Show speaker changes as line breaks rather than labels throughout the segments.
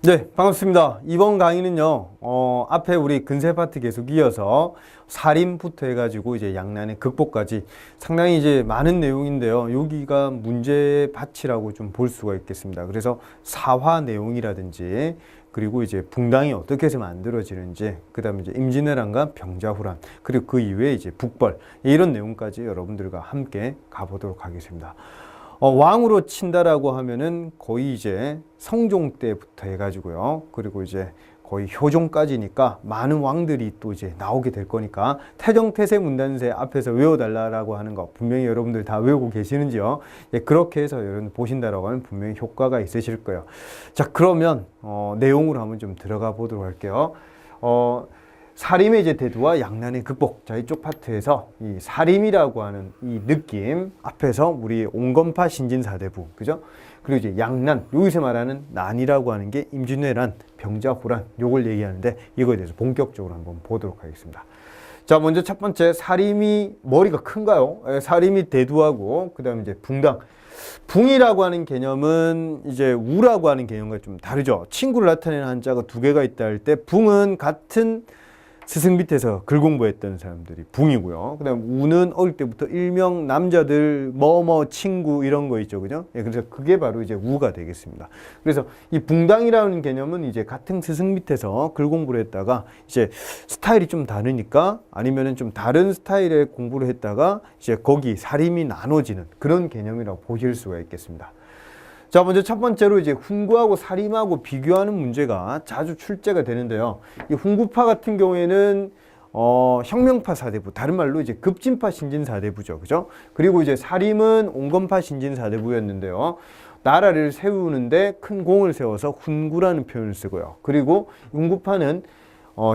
네, 반갑습니다. 이번 강의는요, 앞에 우리 근세 파트 계속 이어서 살인부터 해가지고 이제 양난의 극복까지 상당히 이제 많은 내용인데요. 여기가 문제 파츠라고 좀 볼 수가 있겠습니다. 그래서 사화 내용이라든지 그리고 이제 붕당이 어떻게 해서 만들어지는지, 그 다음에 이제 임진왜란과 병자호란, 그리고 그 이후에 이제 북벌, 이런 내용까지 여러분들과 함께 가보도록 하겠습니다. 왕으로 친다라고 하면은 거의 이제 성종 때부터 해가지고요. 그리고 이제 거의 효종까지니까 많은 왕들이 또 이제 나오게 될 거니까 태정태세 문단세 앞에서 외워달라고 하는 거 분명히 여러분들 다 외우고 계시는지요? 예, 그렇게 해서 여러분 보신다라고 하면 분명히 효과가 있으실 거예요. 자, 그러면 내용으로 한번 좀 들어가 보도록 할게요. 사림의 이제 대두와 양난의 극복. 자, 이쪽 파트에서 이 사림이라고 하는 이 느낌 앞에서 우리 온건파 신진사대부, 그죠? 그리고 이제 양난, 여기서 말하는 난이라고 하는 게 임진왜란, 병자호란, 요걸 얘기하는데 이거에 대해서 본격적으로 한번 보도록 하겠습니다. 자, 먼저 첫 번째, 사림이 머리가 큰가요? 사림이 대두하고, 그 다음에 이제 붕당. 붕이라고 하는 개념은 이제 우라고 하는 개념과 좀 다르죠. 친구를 나타내는 한자가 두 개가 있다 할 때 붕은 같은 스승 밑에서 글 공부했던 사람들이 붕이고요. 그 다음 우는 어릴 때부터 일명 남자들 뭐뭐 친구 이런 거 있죠. 그죠? 예, 그래서 그게 바로 이제 우가 되겠습니다. 그래서 이 붕당이라는 개념은 이제 같은 스승 밑에서 글 공부를 했다가 이제 스타일이 좀 다르니까 아니면은 좀 다른 스타일의 공부를 했다가 이제 거기 살림이 나눠지는 그런 개념이라고 보실 수가 있겠습니다. 자, 먼저 첫 번째로 이제 훈구하고 사림하고 비교하는 문제가 자주 출제가 되는데요. 이 훈구파 같은 경우에는 혁명파 사대부, 다른 말로 이제 급진파 신진사대부죠, 그죠? 그리고 이제 사림은 온건파 신진사대부였는데요. 나라를 세우는데 큰 공을 세워서 훈구라는 표현을 쓰고요. 그리고 훈구파는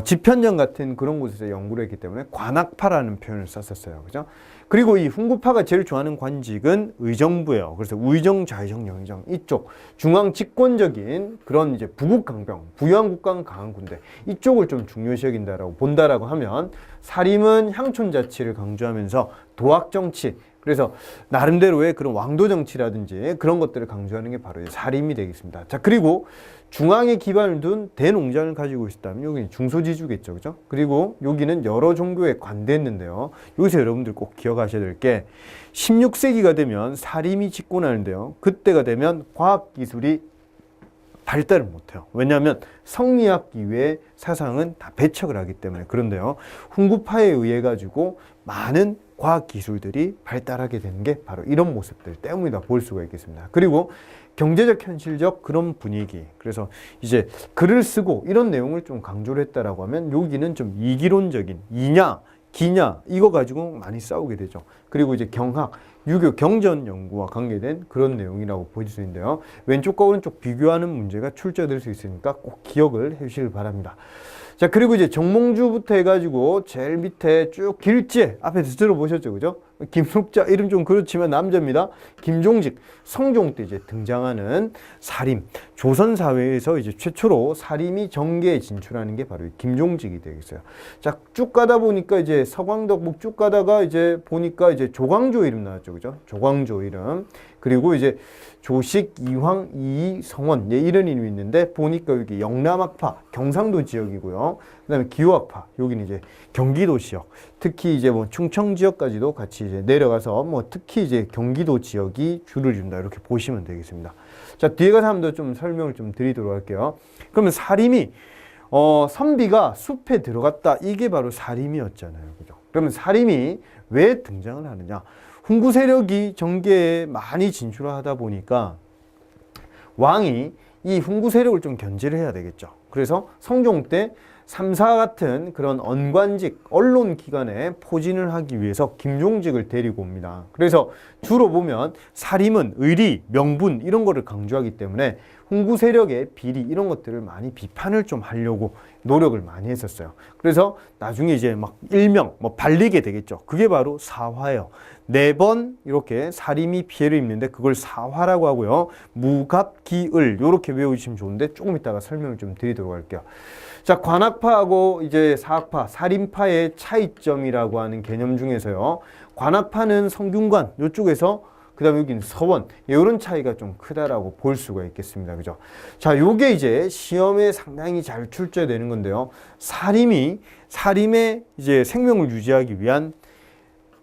집현전 같은 그런 곳에서 연구를 했기 때문에 관악파라는 표현을 썼었어요, 그죠? 그리고 이 훈구파가 제일 좋아하는 관직은 의정부예요. 그래서 우의정, 좌의정, 영의정 이쪽 중앙 집권적인 그런 이제 부국강병, 부유한 강한 군대 이쪽을 좀 중요시 여긴다라고 본다라고 하면 사림은 향촌 자치를 강조하면서 도학 정치, 그래서 나름대로의 그런 왕도 정치라든지 그런 것들을 강조하는 게 바로 사림이 되겠습니다. 자, 그리고 중앙에 기반을 둔 대농장을 가지고 있었다면 여기는 중소지주겠죠, 그죠? 그리고 여기는 여러 종교에 관대했는데요. 여기서 여러분들 꼭 기억하셔야 될 게 16세기가 되면 사림이 집권하는데요. 그때가 되면 과학기술이 발달을 못해요. 왜냐하면 성리학 이외의 사상은 다 배척을 하기 때문에. 그런데요, 훈구파에 의해 가지고 많은 과학 기술들이 발달하게 되는 게 바로 이런 모습들 때문이다 볼 수가 있겠습니다. 그리고 경제적 현실적 그런 분위기, 그래서 이제 글을 쓰고 이런 내용을 좀 강조를 했다라고 하면 여기는 좀 이기론적인 이냐 기냐 이거 가지고 많이 싸우게 되죠. 그리고 이제 경학, 유교 경전 연구와 관계된 그런 내용이라고 보실 수 있는데요. 왼쪽과 오른쪽 비교하는 문제가 출제될 수 있으니까 꼭 기억을 해주시길 바랍니다. 자, 그리고 이제 정몽주부터 해가지고 제일 밑에 쭉 길제 앞에서 들어보셨죠, 그죠? 김숙자 이름 좀 그렇지만 남자입니다. 김종직, 성종 때 이제 등장하는 사림, 조선 사회에서 이제 최초로 사림이 정계에 진출하는 게 바로 김종직이 되겠어요. 자, 쭉 가다 보니까 이제 서광덕북 쭉 가다가 이제 보니까 이제 조광조 이름 나왔죠, 그죠? 조광조 이름. 그리고 이제 조식, 이황, 이이, 성원, 예, 이런 이름이 있는데 보니까 여기 영남학파, 경상도 지역이고요. 그 다음에 기호학파, 여기는 이제 경기도 지역, 특히 이제 뭐 충청 지역까지도 같이 이제 내려가서 뭐 특히 이제 경기도 지역이 줄을 이룬다 이렇게 보시면 되겠습니다. 자, 뒤에 가서 한번 더 좀 설명을 좀 드리도록 할게요. 그러면 사림이 선비가 숲에 들어갔다, 이게 바로 사림이었잖아요, 그죠? 그러면 사림이 왜 등장을 하느냐? 훈구 세력이 정계에 많이 진출하다 보니까 왕이 이 훈구 세력을 좀 견제를 해야 되겠죠. 그래서 성종 때 삼사 같은 그런 언관직, 언론기관에 포진을 하기 위해서 김종직을 데리고 옵니다. 그래서 주로 보면 사림은 의리, 명분 이런 거를 강조하기 때문에 훈구 세력의 비리 이런 것들을 많이 비판을 좀 하려고 노력을 많이 했었어요. 그래서 나중에 이제 막 일명 뭐 발리게 되겠죠. 그게 바로 사화예요. 4번 이렇게 사림이 피해를 입는데 그걸 사화라고 하고요. 무갑기을 이렇게 외우시면 좋은데 조금 이따가 설명을 좀 드리도록 할게요. 자, 관악파하고 이제 사학파, 사림파의 차이점이라고 하는 개념 중에서요. 관악파는 성균관 이쪽에서 그 다음에 여기는 서원. 이런 차이가 좀 크다라고 볼 수가 있겠습니다. 그죠? 자, 요게 이제 시험에 상당히 잘 출제되는 건데요. 사림의 이제 생명을 유지하기 위한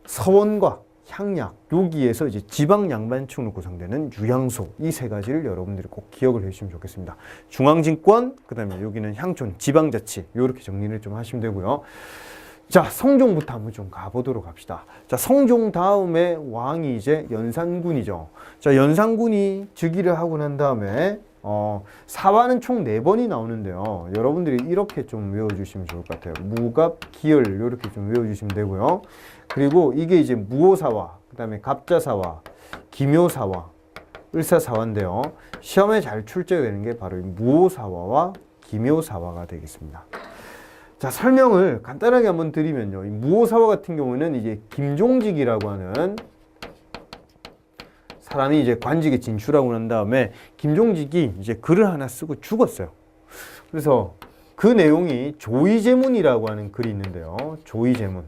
서원과 향약, 여기에서 이제 지방 양반층으로 구성되는 유향소, 이 세 가지를 여러분들이 꼭 기억을 해주시면 좋겠습니다. 중앙진권, 그 다음에 여기는 향촌, 지방자치, 이렇게 정리를 좀 하시면 되고요. 자, 성종부터 한번 좀 가보도록 합시다. 자, 성종 다음에 왕이 이제 연산군이죠. 자, 연산군이 즉위를 하고 난 다음에 사화는 총 4번이 나오는데요. 여러분들이 이렇게 좀 외워주시면 좋을 것 같아요. 무갑, 기열, 이렇게 좀 외워주시면 되고요. 그리고 이게 이제 무오사화, 그 다음에 갑자사화, 기묘사화, 을사사화인데요. 시험에 잘 출제되는 게 바로 무오사화와 기묘사화가 되겠습니다. 자, 설명을 간단하게 한번 드리면요. 이 무오사화 같은 경우는 이제 김종직이라고 하는 사람이 이제 관직에 진출하고 난 다음에 김종직이 이제 글을 하나 쓰고 죽었어요. 그래서 그 내용이 조의제문이라고 하는 글이 있는데요. 조의제문.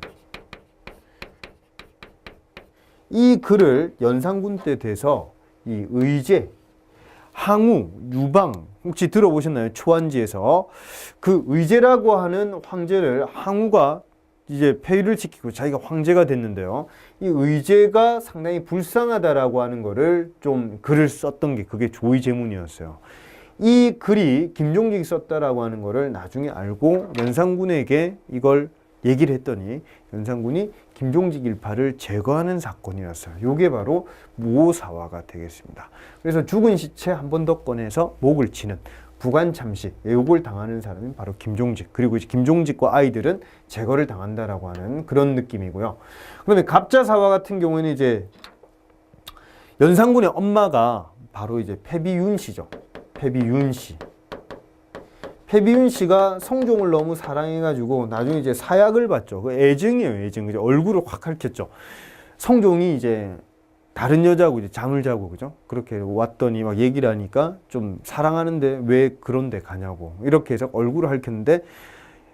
이 글을 연산군 때 돼서 이 의제, 항우, 유방, 혹시 들어보셨나요? 초안지에서 그 의제라고 하는 황제를 항우가 이제 폐위를 시키고 자기가 황제가 됐는데요. 이 의제가 상당히 불쌍하다라고 하는 거를 좀 글을 썼던 게 그게 조의제문이었어요. 이 글이 김종직이 썼다라고 하는 거를 나중에 알고 연산군에게 이걸 얘기를 했더니 연산군이 김종직 일파를 제거하는 사건이었어요. 이게 바로 무오사화가 되겠습니다. 그래서 죽은 시체 한 번 더 꺼내서 목을 치는 부관참시, 요걸 당하는 사람이 바로 김종직. 그리고 이제 김종직과 아이들은 제거를 당한다라고 하는 그런 느낌이고요. 그다음에 갑자사화 같은 경우에는 이제 연산군의 엄마가 바로 이제 패비윤 씨죠. 패비윤 씨. 패비윤 씨가 성종을 너무 사랑해가지고 나중에 이제 사약을 받죠. 그 애증이에요, 애증. 그죠? 얼굴을 확 핥혔죠. 성종이 이제 다른 여자하고 이제 잠을 자고, 그죠? 그렇게 왔더니 막 얘기를 하니까 좀 사랑하는데 왜 그런 데 가냐고. 이렇게 해서 얼굴을 핥혔는데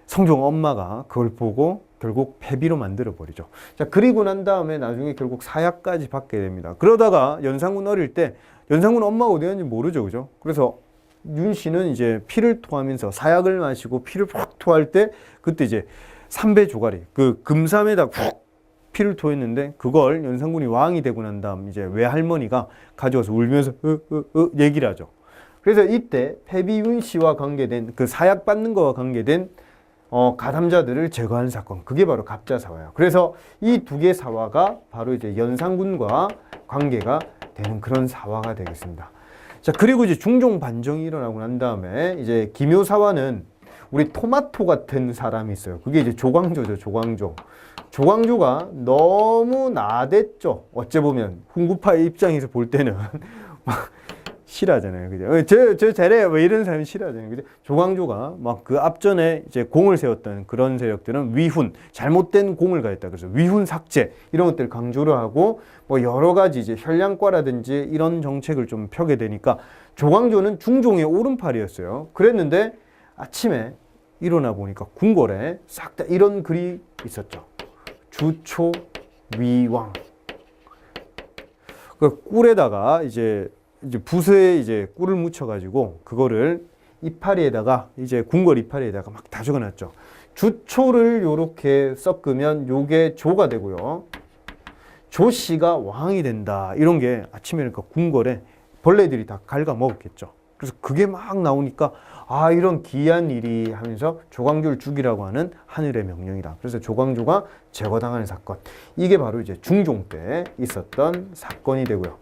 성종 엄마가 그걸 보고 결국 패비로 만들어버리죠. 자, 그리고 난 다음에 나중에 결국 사약까지 받게 됩니다. 그러다가 연산군 어릴 때 연산군 엄마가 어디 갔는지 모르죠, 그죠? 그래서 윤 씨는 이제 피를 토하면서 사약을 마시고 피를 푹 토할 때 그때 이제 삼배 조가리 그 금삼에다 푹 피를 토했는데 그걸 연산군이 왕이 되고 난 다음 이제 외할머니가 가져와서 울면서 얘기를 하죠. 그래서 이때 패비윤 씨와 관계된 그 사약 받는 거와 관계된 가담자들을 제거하는 사건, 그게 바로 갑자사화예요. 그래서 이 두 개 사화가 바로 이제 연산군과 관계가 되는 그런 사화가 되겠습니다. 자, 그리고 이제 중종 반정이 일어나고 난 다음에 이제 기묘사화는 우리 토마토 같은 사람이 있어요. 그게 이제 조광조죠, 조광조. 조광조가 너무 나댔죠. 어째 보면 훈구파의 입장에서 볼 때는 막 싫어하잖아요, 그죠? 저 잘해요, 뭐 이런 사람이 싫어하잖아요, 그죠? 조광조가 막 그 앞전에 이제 공을 세웠던 그런 세력들은 위훈, 잘못된 공을 가했다. 그래서 위훈 삭제 이런 것들을 강조를 하고 뭐 여러 가지 이제 현량과라든지 이런 정책을 좀 펴게 되니까 조광조는 중종의 오른팔이었어요. 그랬는데 아침에 일어나 보니까 궁궐에 싹 다 이런 글이 있었죠. 주초 위왕. 그 꿀에다가 이제 붓에 이제 꿀을 묻혀가지고 그거를 이파리에다가 이제 궁궐 이파리에다가 막 다 적어놨죠. 주초를 요렇게 섞으면 요게 조가 되고요. 조씨가 왕이 된다. 이런 게 아침에 그러니까 궁궐에 벌레들이 다 갉아먹었겠죠. 그래서 그게 막 나오니까 아, 이런 기이한 일이 하면서 조광조를 죽이라고 하는 하늘의 명령이다. 그래서 조광조가 제거당하는 사건. 이게 바로 이제 중종 때 있었던 사건이 되고요.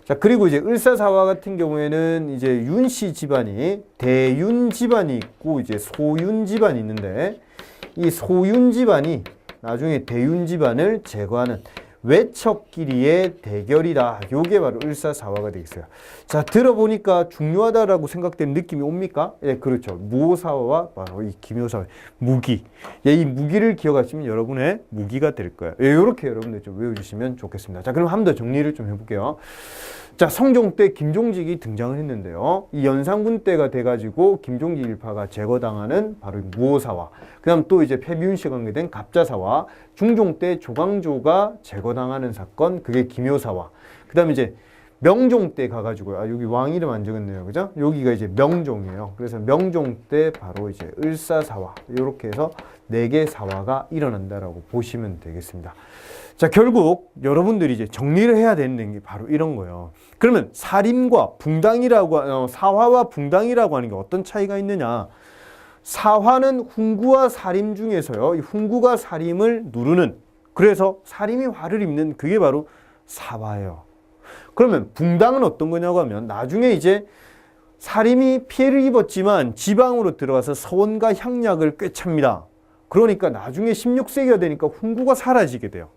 자, 그리고 이제 을사사화 같은 경우에는 이제 윤씨 집안이 대윤 집안이 있고 이제 소윤 집안이 있는데 이 소윤 집안이 나중에 대윤 집안을 제거하는 외척끼리의 대결이다. 요게 바로 을사사화가 되겠어요. 자, 들어보니까 중요하다라고 생각되는 느낌이 옵니까? 예, 그렇죠. 무오사화와 바로 이 기묘사화, 무기. 예, 이 무기를 기억하시면 여러분의 무기가 될 거예요. 예, 요렇게 여러분들 좀 외워주시면 좋겠습니다. 자, 그럼 한 번 더 정리를 좀 해볼게요. 자, 성종 때 김종직이 등장을 했는데요. 이 연산군 때가 돼가지고 김종직 일파가 제거당하는 바로 무오사화. 그 다음 또 이제 패비윤 씨와 관계된 갑자사화. 중종 때 조광조가 제거당하는 사건, 그게 기묘사화. 그 그 다음에 이제 명종 때 가가지고요. 아, 여기 왕 이름 안 적었네요. 그죠? 여기가 이제 명종이에요. 그래서 명종 때 바로 이제 을사사화. 이렇게 해서 4개 사화가 일어난다라고 보시면 되겠습니다. 자, 결국 여러분들이 이제 정리를 해야 되는 게 바로 이런 거예요. 그러면 사림과 붕당이라고, 사화와 붕당이라고 하는 게 어떤 차이가 있느냐? 사화는 훈구와 사림 중에서요, 이 훈구가 사림을 누르는, 그래서 사림이 화를 입는 그게 바로 사화예요. 그러면 붕당은 어떤 거냐고 하면 나중에 이제 사림이 피해를 입었지만 지방으로 들어가서 서원과 향약을 꿰찹니다. 그러니까 나중에 16세기가 되니까 훈구가 사라지게 돼요.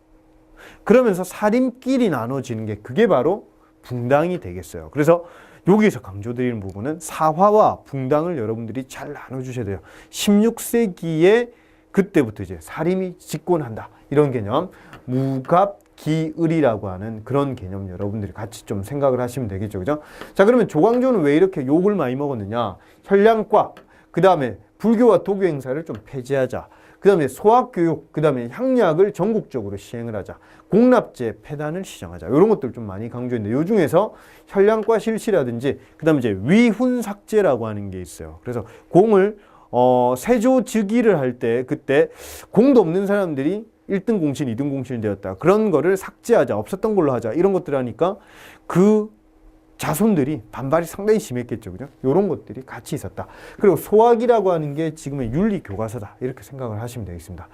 그러면서 사림끼리 나눠지는 게 그게 바로 붕당이 되겠어요. 그래서 여기에서 강조드리는 부분은 사화와 붕당을 여러분들이 잘 나눠주셔야 돼요. 16세기에 그때부터 이제 사림이 집권한다. 이런 개념, 무갑기을이라고 하는 그런 개념 여러분들이 같이 좀 생각을 하시면 되겠죠. 그죠? 자, 그러면 조광조는 왜 이렇게 욕을 많이 먹었느냐? 혈량과, 그 다음에 불교와 도교 행사를 좀 폐지하자. 그 다음에 소학교육, 그 다음에 향약을 전국적으로 시행을 하자. 공납제 폐단을 시정하자. 이런 것들 좀 많이 강조했는데 이 중에서 혈량과 실시라든지 그 다음에 이제 위훈삭제라고 하는 게 있어요. 그래서 공을 세조 즉위를 할 때 그때 공도 없는 사람들이 1등 공신, 2등 공신이 되었다. 그런 거를 삭제하자. 없었던 걸로 하자. 이런 것들 하니까 그 자손들이 반발이 상당히 심했겠죠. 그죠? 이런 것들이 같이 있었다. 그리고 소학이라고 하는 게 지금의 윤리 교과서다. 이렇게 생각을 하시면 되겠습니다.